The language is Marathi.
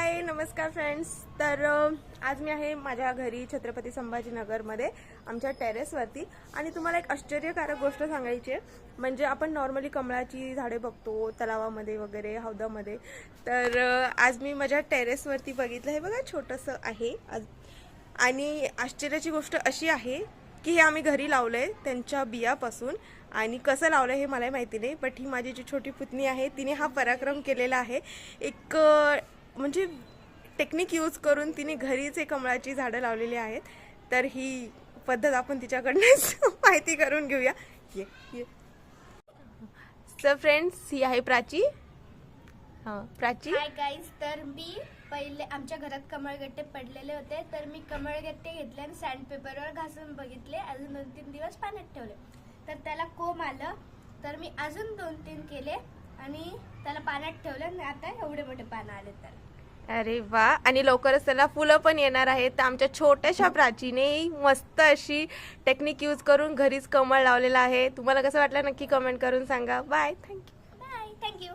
हाय नमस्कार फ्रेंड्स. तर आज मी आहे माझ्या घरी छत्रपती संभाजीनगरमध्ये आमच्या टेरेसवरती आणि तुम्हाला एक आश्चर्यकारक गोष्ट सांगायची आहे. म्हणजे आपण नॉर्मली कमळाची झाडे बघतो तलावामध्ये वगैरे हौदामध्ये, तर आज मी माझ्या टेरेसवरती बघितलं. हे बघा छोटंसं आहे आणि आश्चर्याची गोष्ट अशी आहे की हे आम्ही घरी लावलंय त्यांच्या बियापासून. आणि कसं लावलं हे मला माहिती नाही, बट ही माझी जी छोटी पुतणी आहे तिने हा पराक्रम केलेला आहे. एक म्हणजे टेक्निक यूज करून तिने घरीच एक कमळाची झाडं लावलेली आहेत. तर ही पद्धत आपण तिच्याकडनंच माहिती करून घेऊया. ये ये सर फ्रेंड्स, ही आहे प्राची. हां प्राची. Hi guys. तर मी पहिले आमच्या घरात कमळगट्टे पडलेले होते, तर मी कमळगट्टे घेतले आणि सँडपेपरवर घासून बघितले. अजून 2-3 दिवस पाण्यात ठेवले, तर त्याला कोंब आलं. तर मी अजून 2-3 केले आणि त्याला पाण्यात ठेवलं आणि आता एवढे मोठे पानं आले. तर अरे वा, आणि लवकरच त्याला फुलं पण येणार आहेत. तर आमच्या छोट्याशा प्राचीने मस्त अशी टेक्निक यूज करून घरीच कमळ लावलेला आहे. तुम्हाला कसं वाटलं नक्की कमेंट करून सांगा. Bye, thank you. Bye, thank you.